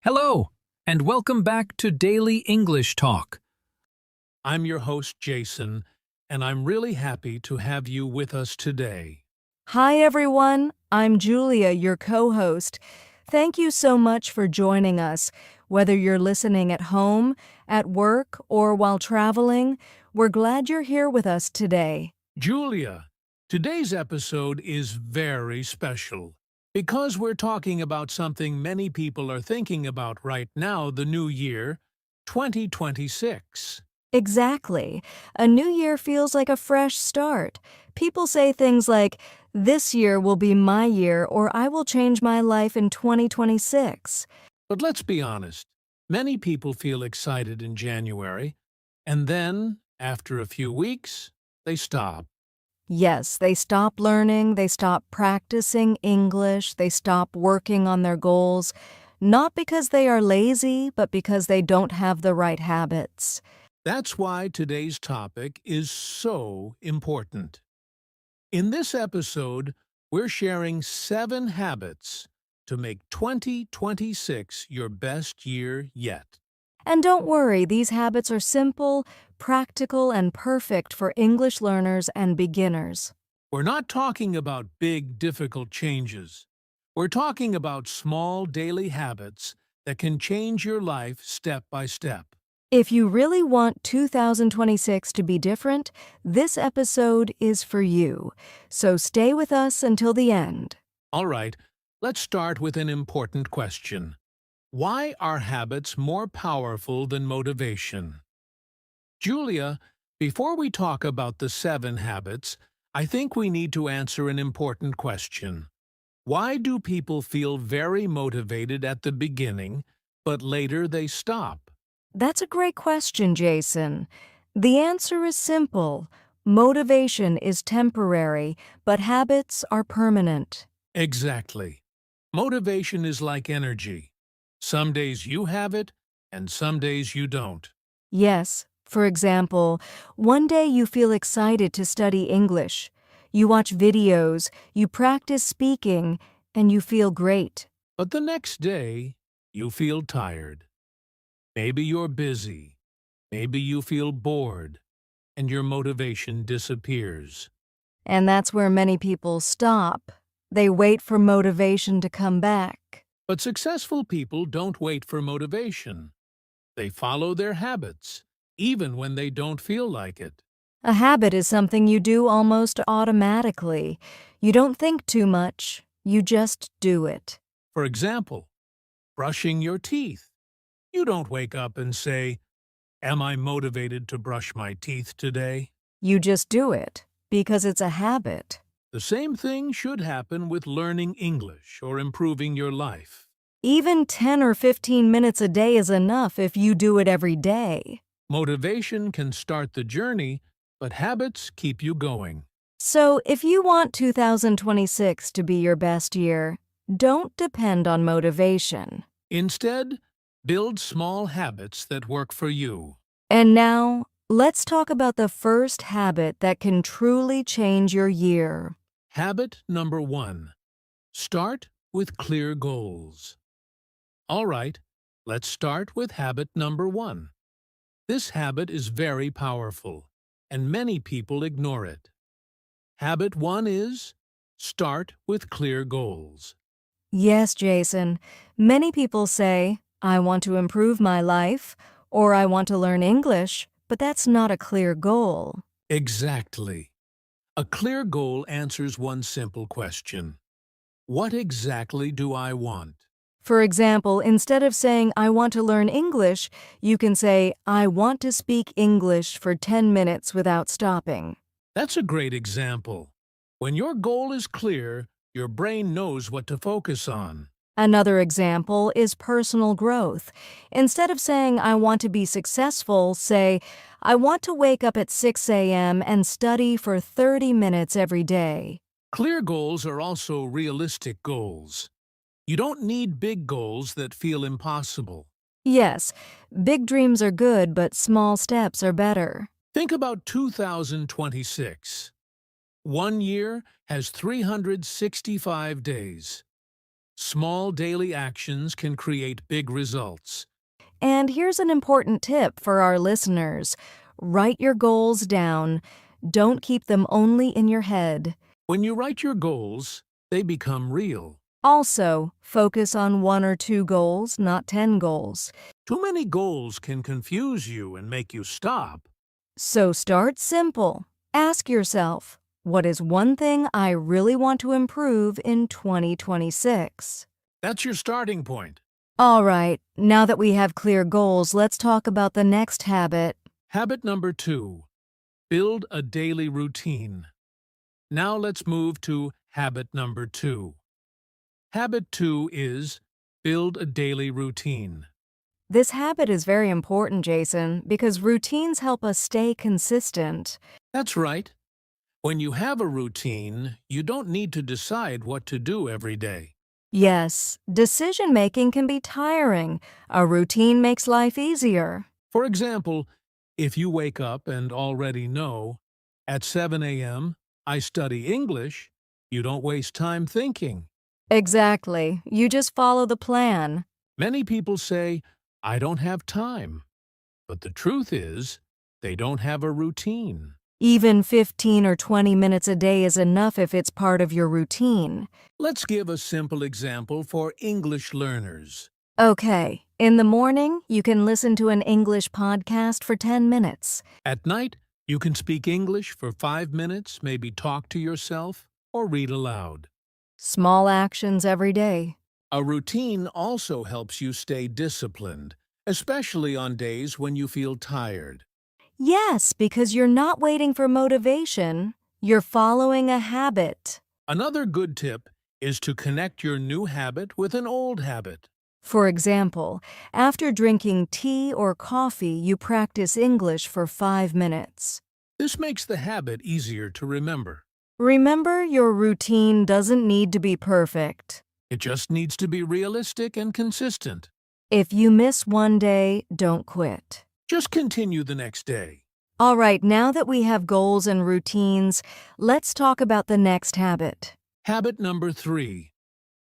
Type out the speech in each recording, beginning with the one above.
Hello, and welcome back to Daily English Talk. I'm your host, Jason, and I'm really happy to have you with us today. Hi, everyone. I'm Julia, your co-host. Thank you so much for joining us. Whether you're listening at home, at work, or while traveling, we're glad you're here with us today. Julia, today's episode is very special because we're talking about something many people are thinking about right now, the new year, 2026. Exactly. A new year feels like a fresh start. People say things like, "This year will be my year," or "I will change my life in 2026." But let's be honest, many people feel excited in January, and then, after a few weeks, they stop. Yes, they stop learning, they stop practicing English, they stop working on their goals, not because they are lazy, but because they don't have the right habits. That's why today's topic is so important. In this episode, we're sharing 7 habits to make 2026 your best year yet. And don't worry, these habits are simple, practical, and perfect for English learners and beginners. We're not talking about big, difficult changes. We're talking about small daily habits that can change your life step by step. If you really want 2026 to be different, this episode is for you. So stay with us until the end. All right, let's start with an important question. Why are habits more powerful than motivation? Julia, before we talk about the 7 habits, I think we need to answer an important question. Why do people feel very motivated at the beginning, but later they stop? That's a great question, Jason. The answer is simple. Motivation is temporary, but habits are permanent. Exactly. Motivation is like energy. Some days you have it, and some days you don't. Yes, for example, one day you feel excited to study English. You watch videos, you practice speaking, and you feel great. But the next day, you feel tired. Maybe you're busy. Maybe you feel bored, and your motivation disappears. And that's where many people stop. They wait for motivation to come back. But successful people don't wait for motivation. They follow their habits, even when they don't feel like it. A habit is something you do almost automatically. You don't think too much, you just do it. For example, brushing your teeth. You don't wake up and say, "Am I motivated to brush my teeth today?" You just do it, because it's a habit. The same thing should happen with learning English or improving your life. Even 10 or 15 minutes a day is enough if you do it every day. Motivation can start the journey, but habits keep you going. So if you want 2026 to be your best year, don't depend on motivation. Instead, build small habits that work for you. And now, let's talk about the first habit that can truly change your year. Habit number 1. Start with clear goals. All right, let's start with habit number 1. This habit is very powerful, and many people ignore it. Habit 1 is start with clear goals. Yes, Jason. Many people say, "I want to improve my life," or "I want to learn English," but that's not a clear goal. Exactly. A clear goal answers one simple question. What exactly do I want? For example, instead of saying, "I want to learn English," you can say, "I want to speak English for 10 minutes without stopping." That's a great example. When your goal is clear, your brain knows what to focus on. Another example is personal growth. Instead of saying, "I want to be successful," say, "I want to wake up at 6 a.m. and study for 30 minutes every day." Clear goals are also realistic goals. You don't need big goals that feel impossible. Yes, big dreams are good, but small steps are better. Think about 2026. One year has 365 days. Small daily actions can create big results. And here's an important tip for our listeners. Write your goals down. Don't keep them only in your head. When you write your goals, they become real. Also, focus on 1 or 2 goals, not 10 goals. Too many goals can confuse you and make you stop. So start simple. Ask yourself, what is one thing I really want to improve in 2026? That's your starting point. All right, now that we have clear goals, let's talk about the next habit. Habit number 2. Build a daily routine. Now let's move to habit number 2. Habit 2 is build a daily routine. This habit is very important, Jason, because routines help us stay consistent. That's right. When you have a routine, you don't need to decide what to do every day. Yes, decision-making can be tiring. A routine makes life easier. For example, if you wake up and already know, at 7 a.m., I study English, you don't waste time thinking. Exactly. You just follow the plan. Many people say, I don't have time. But the truth is, they don't have a routine. Even 15 or 20 minutes a day is enough if it's part of your routine. Let's give a simple example for English learners. Okay, in the morning, you can listen to an English podcast for 10 minutes. At night, you can speak English for 5 minutes, maybe talk to yourself, or read aloud. Small actions every day. A routine also helps you stay disciplined, especially on days when you feel tired. Yes, because you're not waiting for motivation. You're following a habit. Another good tip is to connect your new habit with an old habit. For example, after drinking tea or coffee, you practice English for 5 minutes. This makes the habit easier to remember. Remember, your routine doesn't need to be perfect. It just needs to be realistic and consistent. If you miss one day, don't quit. Just continue the next day. All right, now that we have goals and routines, let's talk about the next habit. Habit number 3.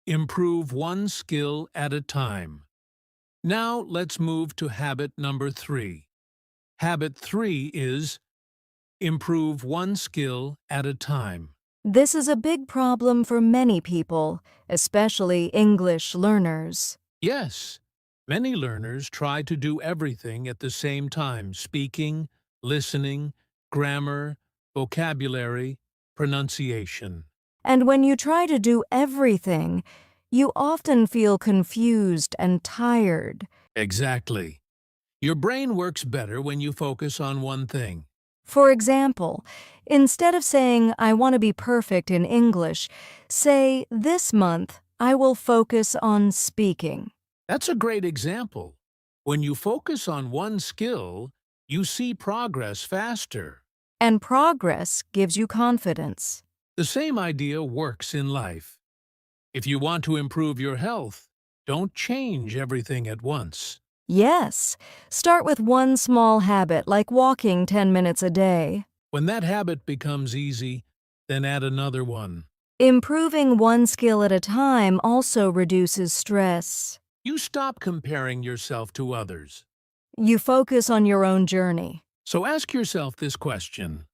Improve one skill at a time. Now let's move to habit number 3. Habit 3 is improve one skill at a time. This is a big problem for many people, especially English learners. Yes, many learners try to do everything at the same time: speaking, listening, grammar, vocabulary, pronunciation. And when you try to do everything, you often feel confused and tired. Exactly. Your brain works better when you focus on one thing. For example, instead of saying, I want to be perfect in English, say, this month, I will focus on speaking. That's a great example. When you focus on one skill, you see progress faster. And progress gives you confidence. The same idea works in life. If you want to improve your health, don't change everything at once. Yes, start with one small habit like walking 10 minutes a day. When that habit becomes easy, then add another one. Improving one skill at a time also reduces stress. You stop comparing yourself to others. You focus on your own journey. So ask yourself this question: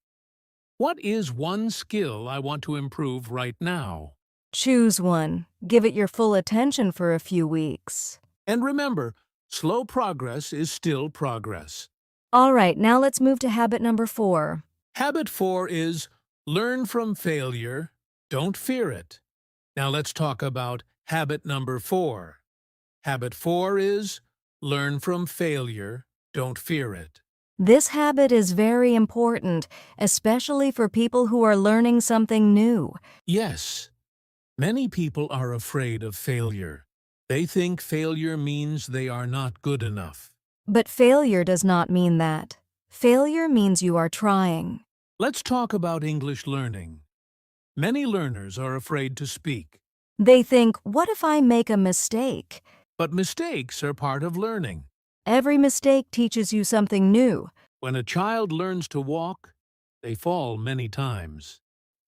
what is one skill I want to improve right now? Choose one. Give it your full attention for a few weeks. And remember, slow progress is still progress. All right, now let's move to habit number 4. Habit 4 is learn from failure, don't fear it. Now let's talk about habit number 4. Habit 4 is learn from failure, don't fear it. This habit is very important, especially for people who are learning something new. Yes, many people are afraid of failure. They think failure means they are not good enough. But failure does not mean that. Failure means you are trying. Let's talk about English learning. Many learners are afraid to speak. They think, what if I make a mistake? But mistakes are part of learning. Every mistake teaches you something new. When a child learns to walk, they fall many times.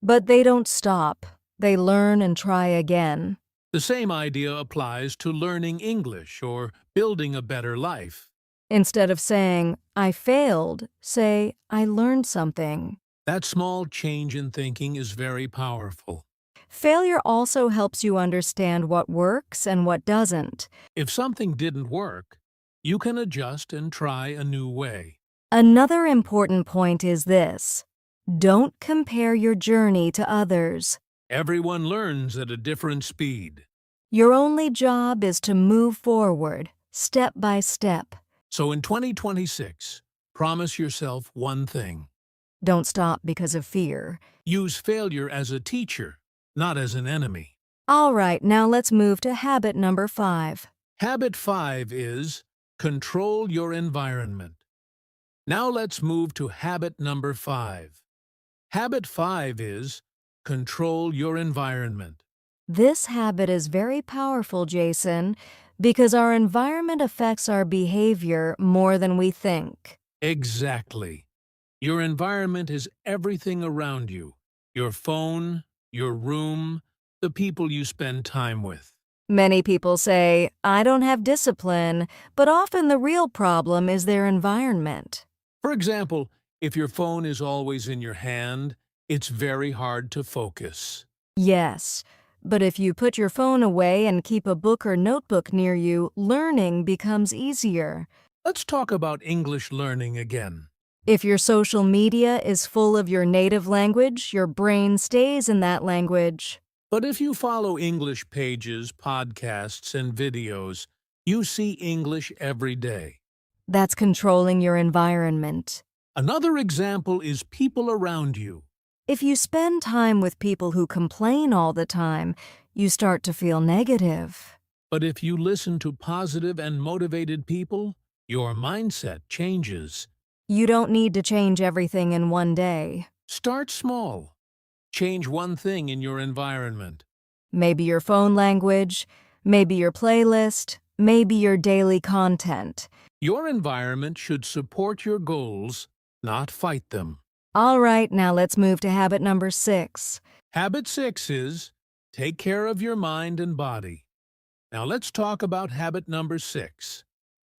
But they don't stop. They learn and try again. The same idea applies to learning English or building a better life. Instead of saying, I failed, say, I learned something. That small change in thinking is very powerful. Failure also helps you understand what works and what doesn't. If something didn't work, you can adjust and try a new way. Another important point is this: don't compare your journey to others. Everyone learns at a different speed. Your only job is to move forward, step by step. So in 2026, promise yourself one thing. Don't stop because of fear. Use failure as a teacher, not as an enemy. All right, now let's move to habit number 5. Habit 5 is control your environment. Now let's move to habit number 5. Habit 5 is control your environment. This habit is very powerful, Jason, because our environment affects our behavior more than we think. Exactly. Your environment is everything around you. Your phone, your room, the people you spend time with. Many people say, I don't have discipline, but often the real problem is their environment. For example, if your phone is always in your hand, it's very hard to focus. Yes, but if you put your phone away and keep a book or notebook near you, learning becomes easier. Let's talk about English learning again. If your social media is full of your native language, your brain stays in that language. But if you follow English pages, podcasts, and videos, you see English every day. That's controlling your environment. Another example is people around you. If you spend time with people who complain all the time, you start to feel negative. But if you listen to positive and motivated people, your mindset changes. You don't need to change everything in one day. Start small. Change one thing in your environment. Maybe your phone language, maybe your playlist, maybe your daily content. Your environment should support your goals, not fight them. All right, now let's move to habit number 6. Habit 6 is take care of your mind and body. Now let's talk about habit number 6.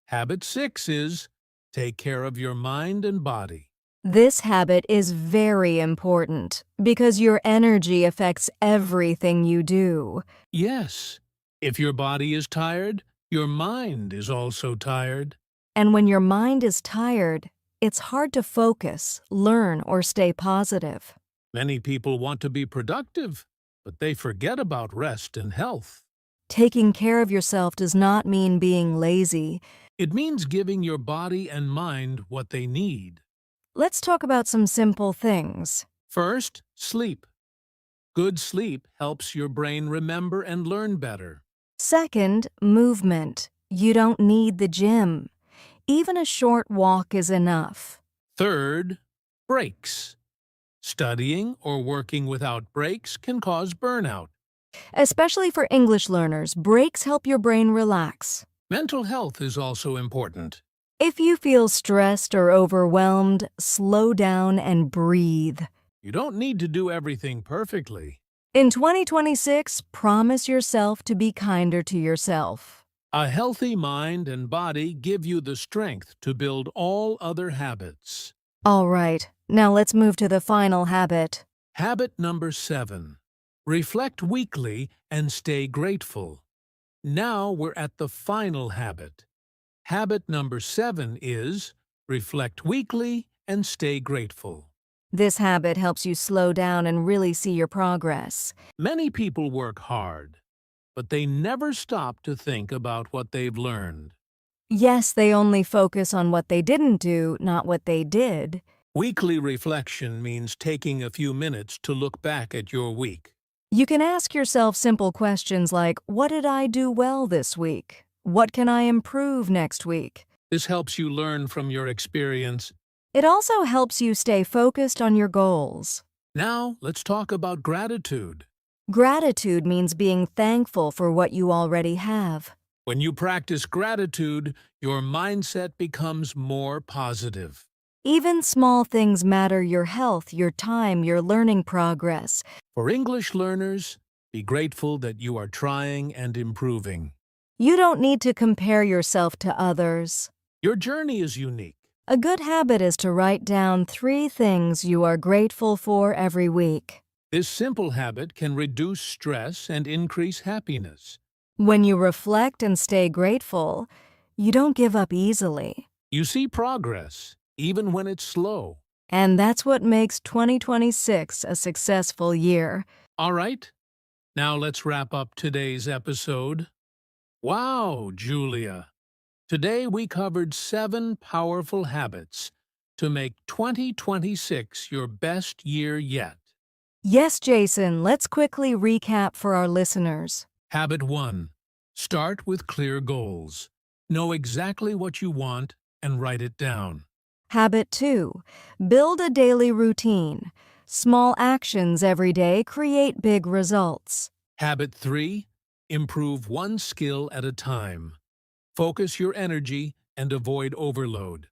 Habit 6 is take care of your mind and body. This habit is very important because your energy affects everything you do. Yes, if your body is tired, your mind is also tired. And when your mind is tired, it's hard to focus, learn, or stay positive. Many people want to be productive, but they forget about rest and health. Taking care of yourself does not mean being lazy. It means giving your body and mind what they need. Let's talk about some simple things. First, sleep. Good sleep helps your brain remember and learn better. Second, movement. You don't need the gym. Even a short walk is enough. Third, breaks. Studying or working without breaks can cause burnout. Especially for English learners, breaks help your brain relax. Mental health is also important. If you feel stressed or overwhelmed, slow down and breathe. You don't need to do everything perfectly. In 2026, promise yourself to be kinder to yourself. A healthy mind and body give you the strength to build all other habits. All right, now let's move to the final habit. Habit number 7. Reflect weekly and stay grateful. Now we're at the final habit. Habit number 7 is reflect weekly and stay grateful. This habit helps you slow down and really see your progress. Many people work hard, but they never stop to think about what they've learned. Yes, they only focus on what they didn't do, not what they did. Weekly reflection means taking a few minutes to look back at your week. You can ask yourself simple questions like, what did I do well this week? What can I improve next week? This helps you learn from your experience. It also helps you stay focused on your goals. Now, let's talk about gratitude. Gratitude means being thankful for what you already have. When you practice gratitude, your mindset becomes more positive. Even small things matter: your health, your time, your learning progress. For English learners, Be grateful that you are trying and improving. You don't need to compare yourself to others. Your journey is unique. A good habit is to write down 3 things you are grateful for every week. This simple habit can reduce stress and increase happiness. When you reflect and stay grateful, you don't give up easily. You see progress, even when it's slow. And that's what makes 2026 a successful year. All right, now let's wrap up today's episode. Wow, Julia! Today we covered 7 powerful habits to make 2026 your best year yet. Yes, Jason, let's quickly recap for our listeners. Habit 1. Start with clear goals. Know exactly what you want and write it down. Habit 2. Build a daily routine. Small actions every day create big results. Habit 3. Improve one skill at a time. Focus your energy and avoid overload.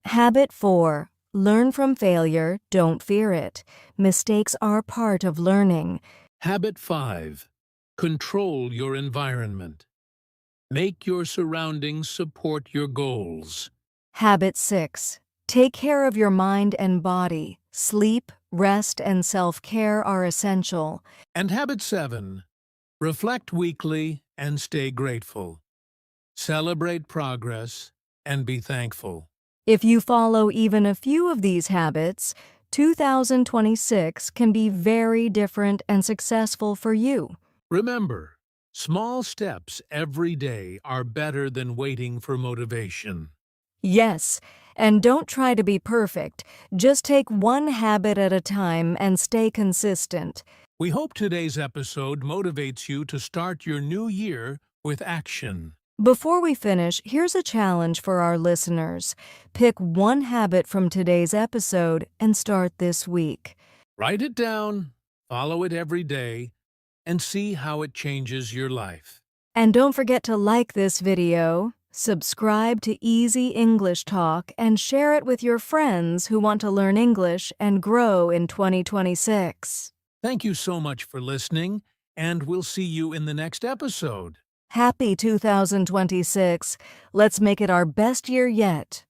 Habit 4. Learn from failure, don't fear it. Mistakes are part of learning. Habit 5. Control your environment. Make your surroundings support your goals. Habit 6. Take care of your mind and body. Sleep, rest, and self-care are essential. And habit 7. Reflect weekly and stay grateful. Celebrate progress and be thankful. If you follow even a few of these habits, 2026 can be very different and successful for you. Remember, small steps every day are better than waiting for motivation. Yes, and don't try to be perfect. Just take one habit at a time and stay consistent. We hope today's episode motivates you to start your new year with action. Before we finish, here's a challenge for our listeners. Pick one habit from today's episode and start this week. Write it down, follow it every day, and see how it changes your life. And don't forget to like this video, subscribe to Easy English Talk, and share it with your friends who want to learn English and grow in 2026. Thank you so much for listening, and we'll see you in the next episode. Happy 2026. Let's make it our best year yet.